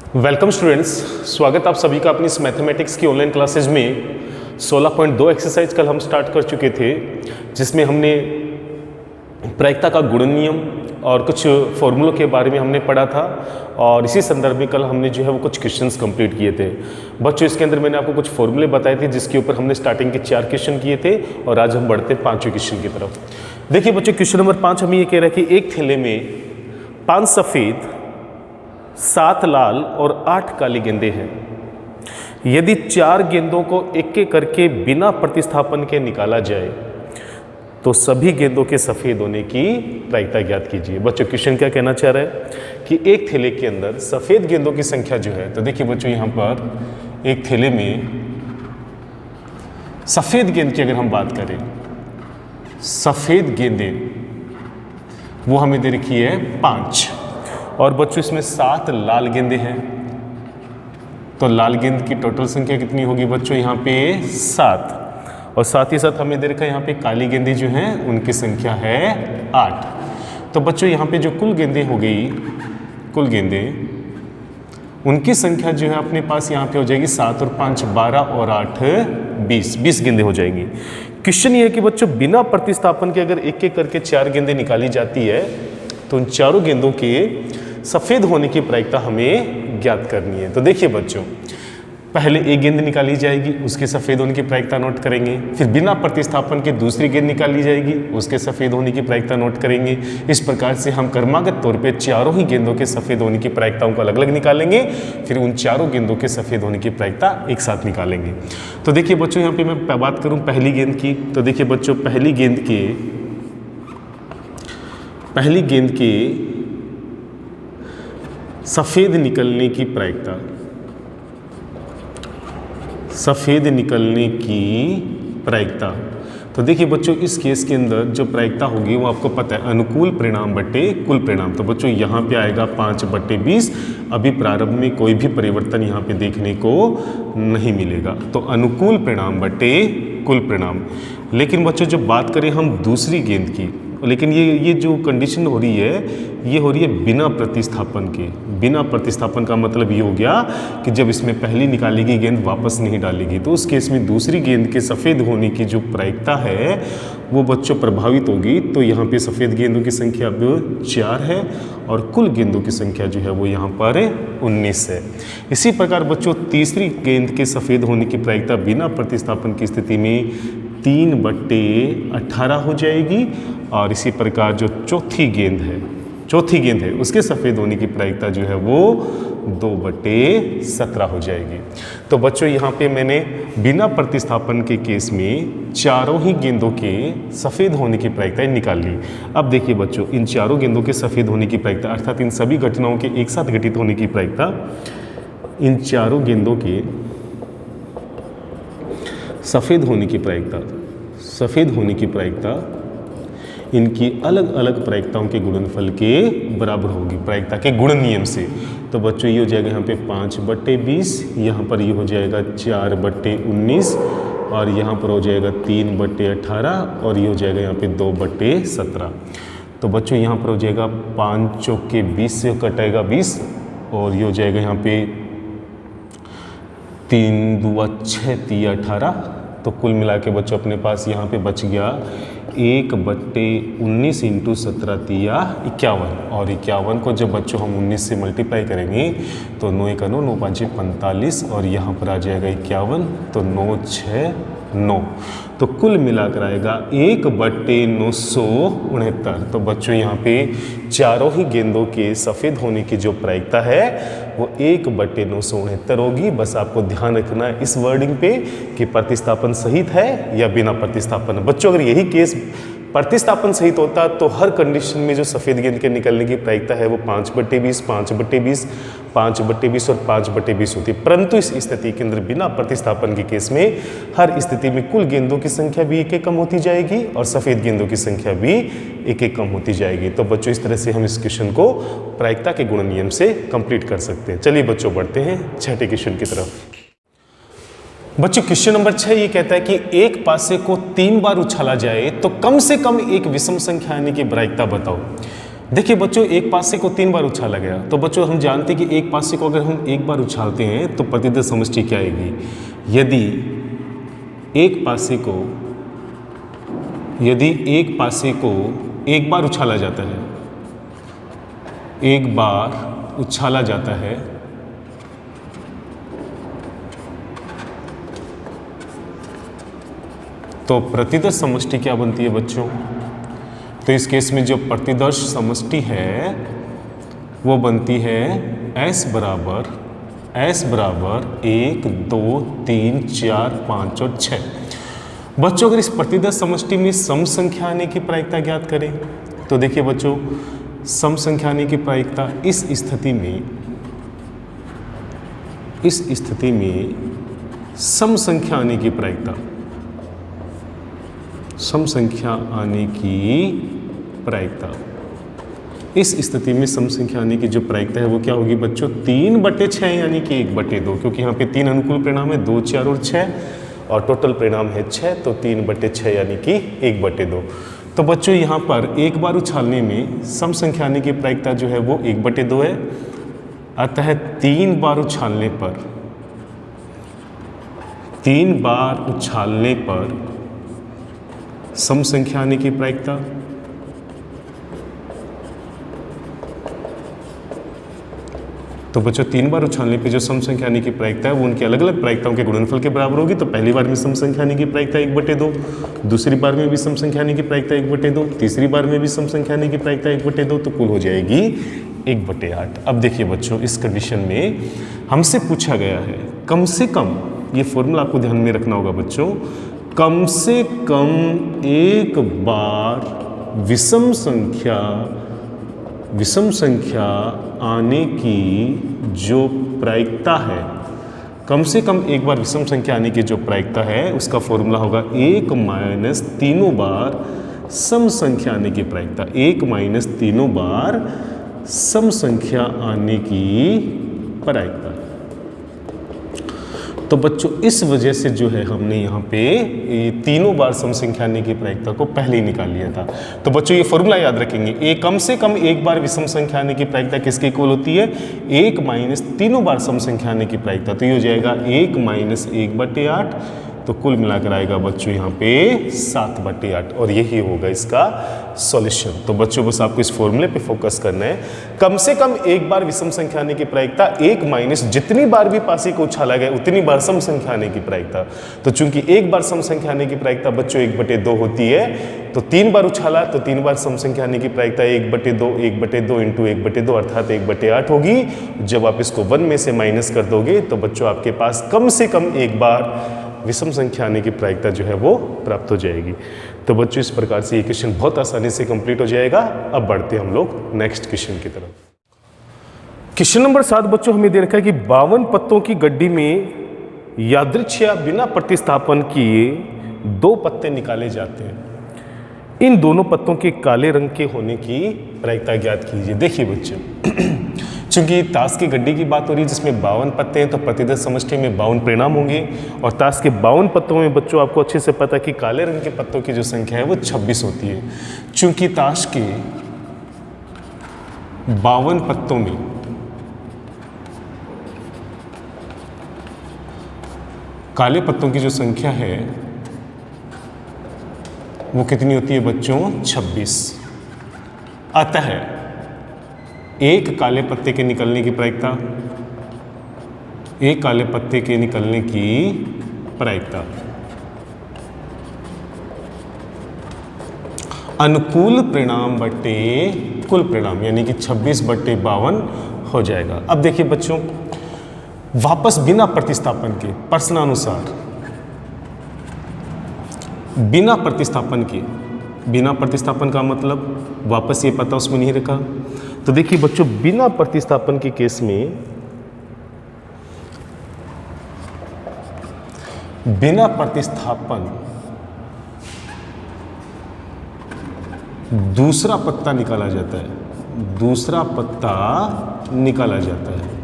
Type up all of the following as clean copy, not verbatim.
Welcome students, स्वागत आप सभी का अपनी इस मैथमेटिक्स की ऑनलाइन क्लासेज में 16.2 एक्सरसाइज कल हम स्टार्ट कर चुके थे, जिसमें हमने प्रायिकता का गुणन नियम और कुछ फॉर्मूलों के बारे में हमने पढ़ा था। और इसी संदर्भ में कल हमने जो है वो कुछ क्वेश्चंस कंप्लीट किए थे। बच्चों, इसके अंदर मैंने आपको कुछ फॉर्मूले बताए थे जिसके ऊपर हमने स्टार्टिंग के 4 क्वेश्चन किए थे और आज हम बढ़ते 5वें क्वेश्चन की तरफ। देखिए बच्चों, क्वेश्चन नंबर 5 हमें ये कह रहा है कि एक थैले में 5 सफ़ेद, 7 लाल और 8 काली गेंदें हैं। यदि 4 गेंदों को एक एक करके बिना प्रतिस्थापन के निकाला जाए तो सभी गेंदों के सफ़ेद होने की प्रायिकता ज्ञात कीजिए। बच्चों, क्वेश्चन क्या कहना चाह रहा है कि एक थैले के अंदर सफ़ेद गेंदों की संख्या जो है, तो देखिए बच्चों, यहाँ पर एक थैले में सफ़ेद गेंद की अगर हम बात करें, सफ़ेद गेंदें वो हमें दे रखी है 5, और बच्चों इसमें 7 लाल गेंदें हैं। तो लाल गेंद की टोटल संख्या कितनी होगी बच्चों? यहाँ पे 7, और साथ ही साथ हमें दे रखा है यहाँ पे काली गेंदें जो हैं उनकी संख्या है 8। तो बच्चों यहाँ पे जो कुल गेंदें हो गई, कुल गेंदें उनकी संख्या जो है अपने पास यहाँ पे हो जाएगी 7 और 5 12 और 8 20 गेंदें हो जाएंगी। क्वेश्चन ये है कि बच्चों बिना प्रतिस्थापन के अगर एक एक करके 4 गेंदें निकाली जाती है तो उन चारों गेंदों के सफ़ेद होने की प्रायिकता हमें ज्ञात करनी है। तो देखिए बच्चों, पहले एक गेंद निकाली जाएगी, उसके सफ़ेद होने की प्रायिकता नोट करेंगे। फिर बिना प्रतिस्थापन के दूसरी गेंद निकाली जाएगी, उसके सफ़ेद होने की प्रायिकता नोट करेंगे। इस प्रकार से हम क्रमागत तौर पे चारों ही गेंदों के सफ़ेद होने की प्रायिकताओं को अलग अलग निकालेंगे, फिर उन चारों गेंदों के सफ़ेद होने की प्रायिकता एक साथ निकालेंगे। तो देखिए बच्चों, यहाँ पर मैं बात करूँ पहली गेंद की, तो देखिए बच्चों, पहली गेंद के सफ़ेद निकलने की प्रायिकता, सफ़ेद निकलने की प्रायिकता, तो देखिए बच्चों इस केस के अंदर जो प्रायिकता होगी वो आपको पता है, अनुकूल परिणाम बटे कुल परिणाम। तो बच्चों यहाँ पे आएगा 5/20। अभी प्रारंभ में कोई भी परिवर्तन यहाँ पे देखने को नहीं मिलेगा, तो अनुकूल परिणाम बटे कुल परिणाम। लेकिन बच्चों जब बात करें हम दूसरी गेंद की, लेकिन ये जो कंडीशन हो रही है ये हो रही है बिना प्रतिस्थापन के। बिना प्रतिस्थापन का मतलब ये हो गया कि जब इसमें पहली निकाली गई गेंद वापस नहीं डालेगी, तो उस केस में दूसरी गेंद के सफ़ेद होने की जो प्रायिकता है वो बच्चों प्रभावित होगी। तो यहाँ पे सफ़ेद गेंदों की संख्या अब 4 है और कुल गेंदों की संख्या जो है वो यहाँ पर 19 है। इसी प्रकार बच्चों तीसरी गेंद के सफ़ेद होने की प्रायिकता बिना प्रतिस्थापन की स्थिति में 3/18 हो जाएगी। और इसी प्रकार जो चौथी गेंद है उसके सफ़ेद होने की प्रायिकता जो है वो 2/17 हो जाएगी। तो बच्चों यहाँ पे मैंने बिना प्रतिस्थापन के केस में चारों ही गेंदों के सफ़ेद होने की प्रायिकताएं निकाल ली। अब देखिए बच्चों, इन चारों गेंदों के सफ़ेद होने की प्रायिकता अर्थात इन सभी घटनाओं के एक साथ घटित होने की प्रायिकता, इन चारों गेंदों के सफ़ेद होने की प्रायिकता इनकी अलग अलग प्रायिकताओं के गुणनफल के बराबर होगी, प्रायिकता के गुणन नियम से। तो बच्चों ये हो जाएगा यहाँ पे 5/20, यहाँ पर ये हो जाएगा 4/19, और यहाँ पर हो जाएगा 3/18, और ये हो जाएगा यहाँ पे 2/17। तो बच्चों यहाँ पर हो जाएगा 5 चौके 20 से कटेगा 20, और ये हो जाएगा यहाँ पे 3 दूआ 6 3 18। तो कुल मिला के बच्चों अपने पास यहाँ पे बच गया 1/19 × 17 3 51, और 51 को जब बच्चों हम 19 से मल्टीप्लाई करेंगे तो 9 × 9 9 5 45, और यहाँ पर आ जाएगा 51, तो 9 6 9, तो कुल मिलाकर आएगा 1/969। तो बच्चों यहाँ पे चारों ही गेंदों के सफ़ेद होने की जो प्रायिकता है वो 1/969 होगी। बस आपको ध्यान रखना है इस वर्डिंग पे कि प्रतिस्थापन सहित है या बिना प्रतिस्थापन। बच्चों अगर यही केस प्रतिस्थापन सहित होता तो हर कंडीशन में जो सफ़ेद गेंद के निकलने की प्रायिकता है वो 5/20, 5/20, 5/20 और 5/20 होती है। परंतु इस स्थिति के अंदर बिना प्रतिस्थापन के केस में हर स्थिति में कुल गेंदों की संख्या भी एक कम होती जाएगी और सफ़ेद गेंदों की संख्या भी एक कम होती जाएगी। तो बच्चों इस तरह से हम इस क्वेश्चन को प्रायिकता के गुणन नियम से कंप्लीट कर सकते हैं। चलिए बच्चों बढ़ते हैं 6ठे क्वेश्चन की तरफ। बच्चों क्वेश्चन नंबर 6 ये कहता है कि एक पासे को 3 बार उछाला जाए तो कम से कम एक विषम संख्या आने की प्रायिकता बताओ। देखिए बच्चों, एक पासे को 3 बार उछाला गया, तो बच्चों हम जानते हैं कि एक पासे को अगर हम एक बार उछालते हैं तो प्रतिदर समष्टि क्या आएगी। यदि एक पासे को एक बार उछाला जाता है, एक बार उछाला जाता है, तो प्रतिदर्श समष्टि क्या बनती है बच्चों। तो इस केस में जो प्रतिदर्श समष्टि है वो बनती है S बराबर 1, 2, 3, 4, 5 और 6। बच्चों अगर इस प्रतिदर्श समष्टि में सम संख्या आने की प्रायिकता ज्ञात करें तो देखिए बच्चों, सम संख्या आने की प्रायिकता इस स्थिति में सम संख्या आने की प्रायिकता, सम संख्या आने की प्रायिकता, इस स्थिति में सम संख्या आने की जो प्रायिकता है वो क्या होगी बच्चों, 3/6 यानी कि 1/2, क्योंकि यहाँ पे 3 अनुकूल परिणाम है, 2, 4 और 6, और टोटल परिणाम है 6, तो 3/6 यानी कि 1/2। तो बच्चों यहाँ पर एक बार उछालने में सम संख्या आने की प्रायिकता जो है वो 1/2 है, अतः 3 बार उछालने पर सम संख्या आने की प्रायिकता, तो बच्चों 3 बार उछालने पे जो सम संख्या आने की प्रायिकता है वो उनकी अलग अलग प्रायिकताओं के गुणनफल के बराबर होगी। तो पहली बार में सम संख्या आने की प्रायिकता 1/2, दूसरी बार में भी सम संख्या आने की प्रायिकता 1/2, तीसरी बार में भी सम संख्या आने की प्रायिकता 1/2, तो कुल हो जाएगी 1/8। अब देखिए बच्चों, इस कंडीशन में हमसे पूछा गया है कम से कम, ये फॉर्मूला आपको ध्यान में रखना होगा बच्चों, कम से कम एक बार विषम संख्या आने की जो प्रायिकता है, कम से कम एक बार विषम संख्या आने की जो प्रायिकता है उसका फॉर्मूला होगा 1 - 3 बार सम संख्या आने की प्रायिकता, 1 - 3 बार सम संख्या आने की प्रायिकता। तो बच्चों इस वजह से जो है हमने यहाँ पे तीनों बार सम संख्या आने की प्रायिकता को पहले ही निकाल लिया था। तो बच्चों ये फॉर्मूला याद रखेंगे, कम से कम एक बार विषम संख्या आने की प्रायिकता किसके इक्वल होती है, 1 - तीनों बार सम संख्या आने की प्रायिकता। तो ये हो जाएगा 1 - 1/8, तो कुल मिलाकर आएगा बच्चों यहाँ पे 7/8, और यही होगा इसका सॉल्यूशन। तो बच्चों बस आपको इस फॉर्मूले पे फोकस करना है, कम से कम एक बार विषम संख्या आने की प्रायिकता 1 - जितनी बार भी पासी को उछाला गया उतनी बार सम संख्या आने की प्रायिकता। तो चूंकि एक बार सम संख्या आने की प्रायिकता बच्चों 1/2 होती है, तो 3 बार उछाला तो 3 बार सम संख्या आने की प्रायिकता 1/2 × 1/2 अर्थात 1/8 होगी। जब आप इसको 1 में से माइनस कर दोगे तो बच्चों आपके पास कम से कम एक बार विषम संख्या आने की प्रायिकता जो है वो प्राप्त हो जाएगी। तो बच्चों इस प्रकार से ये क्वेश्चन बहुत आसानी से कंप्लीट हो जाएगा। अब बढ़ते हम लोग नेक्स्ट क्वेश्चन की तरफ। क्वेश्चन नंबर 7 बच्चों हमें दे रखा है कि 52 पत्तों की गड्डी में यादृच्छिक बिना प्रतिस्थापन किए 2 पत्ते निकाले जाते हैं, इन दोनों पत्तों के काले रंग के होने की प्रायिकता ज्ञात कीजिए। देखिए बच्चों, चूंकि ताश की गड्डी की बात हो रही है जिसमें 52 पत्ते हैं, तो प्रतिदर्श समष्टि में 52 परिणाम होंगे, और ताश के 52 पत्तों में बच्चों आपको अच्छे से पता है कि काले रंग के पत्तों की जो संख्या है वो 26 होती है। चूंकि ताश के 52 पत्तों में काले पत्तों की जो संख्या है वो कितनी होती है बच्चों, 26। अतः एक काले पत्ते के निकलने की प्रायिकता, एक काले पत्ते के निकलने की प्रायिकता अनुकूल परिणाम बटे कुल परिणाम यानी कि 26/52 हो जाएगा। अब देखिए बच्चों, वापस बिना प्रतिस्थापन के प्रश्नानुसार बिना प्रतिस्थापन का मतलब वापस ये पता उसमें नहीं रखा। तो देखिए बच्चों, बिना प्रतिस्थापन के केस में बिना प्रतिस्थापन दूसरा पत्ता निकाला जाता है, दूसरा पत्ता निकाला जाता है।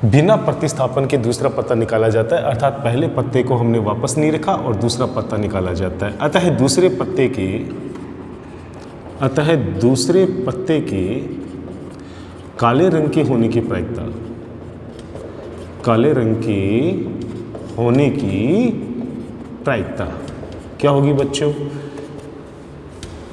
बिना प्रतिस्थापन के दूसरा पत्ता निकाला जाता है, अर्थात पहले पत्ते को हमने वापस नहीं रखा और दूसरा पत्ता निकाला जाता है। अतः दूसरे पत्ते के काले रंग के होने की प्रायिकता, काले रंग के होने की प्रायिकता क्या होगी बच्चों?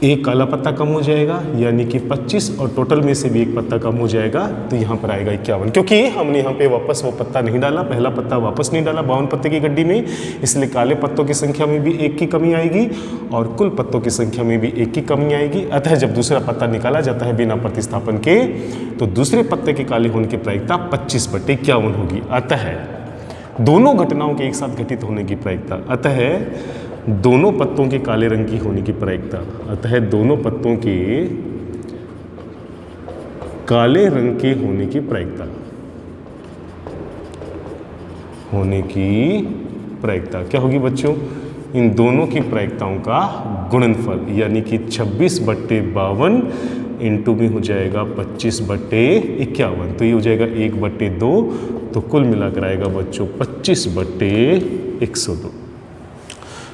एक काला पत्ता कम हो जाएगा यानी कि 25 और टोटल में से भी एक पत्ता कम हो जाएगा तो यहाँ पर आएगा 51, क्योंकि हमने यहाँ पे वापस वो पत्ता नहीं डाला, पहला पत्ता वापस नहीं डाला 52 पत्ते की गड्डी में, इसलिए काले पत्तों की संख्या में भी एक की कमी आएगी और कुल पत्तों की संख्या में भी एक की कमी आएगी। अतः जब दूसरा पत्ता निकाला जाता है बिना प्रतिस्थापन के तो दूसरे पत्ते के काले होने की प्रायिकता 25/51 होगी। अतः दोनों घटनाओं के एक साथ घटित होने की प्रायिकता, अतः दोनों पत्तों के काले रंग की होने की प्रायिकता, अतः दोनों पत्तों के काले रंग के होने की प्रायिकता, क्या होगी बच्चों? इन दोनों की प्रायिकताओं का गुणनफल यानी कि 26/52 इंटू में हो जाएगा 25/51, तो ये हो जाएगा 1/2, तो कुल मिलाकर आएगा बच्चों 25/102।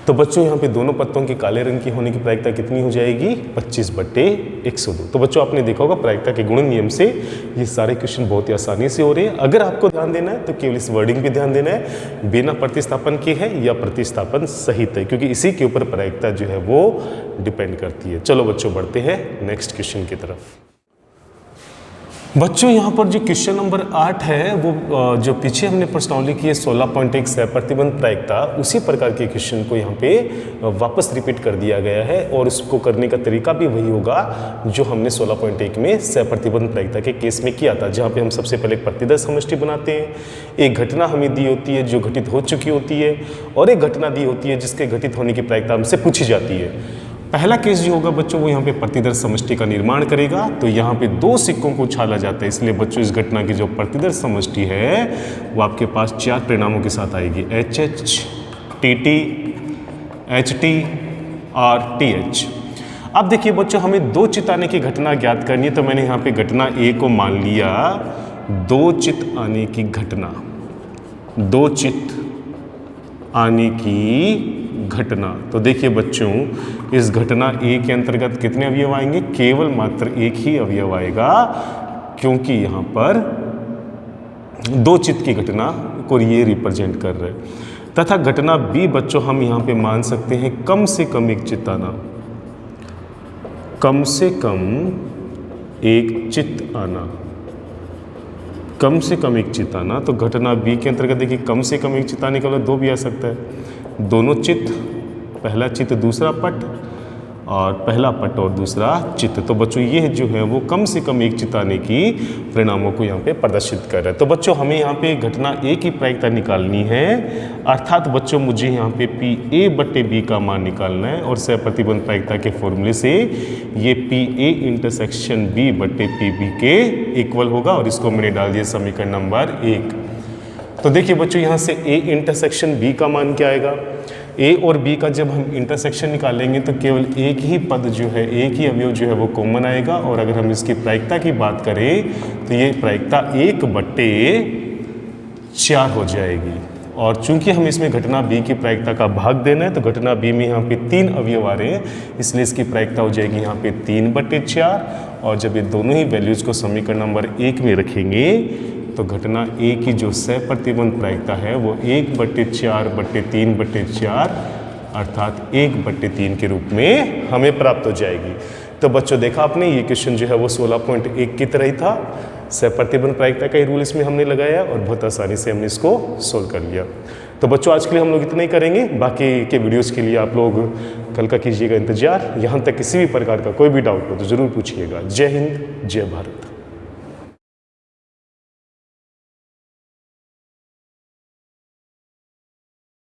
तो बच्चों यहाँ पे दोनों पत्तों के काले रंग की होने की प्रायिकता कितनी हो जाएगी? 25/102। तो बच्चों आपने देखा होगा प्रायिकता के गुणन नियम से ये सारे क्वेश्चन बहुत ही आसानी से हो रहे हैं। अगर आपको ध्यान देना है तो केवल इस वर्डिंग पे ध्यान देना है, बिना प्रतिस्थापन के है या प्रतिस्थापन सहित है, क्योंकि इसी के ऊपर प्रायिकता जो है वो डिपेंड करती है। चलो बच्चों बढ़ते हैं नेक्स्ट क्वेश्चन की तरफ। बच्चों यहाँ पर जो क्वेश्चन नंबर 8 है वो जो पीछे हमने प्रश्नावली की है 16.1 सहप्रतिबंध प्रायिकता, उसी प्रकार के क्वेश्चन को यहाँ पे वापस रिपीट कर दिया गया है और उसको करने का तरीका भी वही होगा जो हमने 16.1 में सहप्रतिबंध प्रायिकता के केस में किया था, जहाँ पे हम सबसे पहले एक प्रतिदर समष्टि बनाते हैं, एक घटना हमें दी होती है जो घटित हो चुकी होती है और एक घटना दी होती है जिसके घटित होने की प्रायिकता हमसे पूछी जाती है। पहला केस जो होगा बच्चों वो यहाँ पे प्रतिदर समष्टि का निर्माण करेगा, तो यहाँ पे 2 सिक्कों को उछाला जाता है, इसलिए बच्चों इस घटना की जो प्रतिदर समष्टि है वो आपके पास 4 परिणामों के साथ आएगी, HH, TT, HT और TH। अब देखिए बच्चों हमें 2 चित आने की घटना ज्ञात करनी है, तो मैंने यहाँ पे घटना A को मान लिया 2 चित आने की घटना, 2 चित आने की घटना। तो देखिए बच्चों इस घटना ए के अंतर्गत कितने अवयव आएंगे? केवल मात्र एक ही अवयव आएगा, क्योंकि यहाँ पर 2 चित्त की घटना को ये रिप्रेजेंट कर रहे हैं। तथा घटना बी बच्चों हम यहाँ पे मान सकते हैं कम से कम एक चित्त आना, कम से कम एक चित्त आना, कम से कम एक चित्त आना। तो घटना बी के अंतर्गत देखिए कम से कम एक चित्त आने का मतलब 2 भी आ सकता है, दोनों चित्त, पहला चित्त दूसरा पट और पहला पट और दूसरा चित्त। तो बच्चों ये जो है वो कम से कम एक चित्त आने की परिणामों को यहाँ पे प्रदर्शित कर रहा है। तो बच्चों हमें यहाँ पे घटना ए की प्रायिकता निकालनी है, अर्थात बच्चों मुझे यहाँ पे PA/B का मान निकालना है और सहप्रतिबंध प्रायिकता के फॉर्मूले से ये PA/B/PB के इक्वल होगा और इसको मैंने डाल दिया समीकरण नंबर 1। तो देखिए बच्चों यहाँ से A/B का मान क्या आएगा? A और B का जब हम इंटरसेक्शन निकालेंगे तो केवल एक ही पद जो है, एक ही अवयव जो है वो कॉमन आएगा, और अगर हम इसकी प्रायिकता की बात करें तो ये प्रायिकता 1/4 हो जाएगी। और चूंकि हम इसमें घटना B की प्रायिकता का भाग देना है तो घटना B में यहाँ पे 3 अवयव आ रहे हैं, इसलिए इसकी प्रायिकता हो जाएगी यहाँ पे 3/4। और जब ये दोनों ही वैल्यूज़ को समीकरण नंबर 1 में रखेंगे तो घटना ए की जो सहप्रतिबंध प्रायिकता है वो 1/4/3/4 अर्थात 1/3 के रूप में हमें प्राप्त हो जाएगी। तो बच्चों देखा आपने ये क्वेश्चन जो है वो 16.1 की तरह ही था, सहप्रतिबंध प्रायिकता का ही रूल इसमें हमने लगाया और बहुत आसानी से हमने इसको सोल्व कर लिया। तो बच्चों आज के लिए हम लोग इतना ही करेंगे, बाकी के वीडियोस के लिए आप लोग कल का कीजिएगा इंतजार। यहाँ तक किसी भी प्रकार का कोई भी डाउट हो तो ज़रूर पूछिएगा। जय हिंद, जय भारत।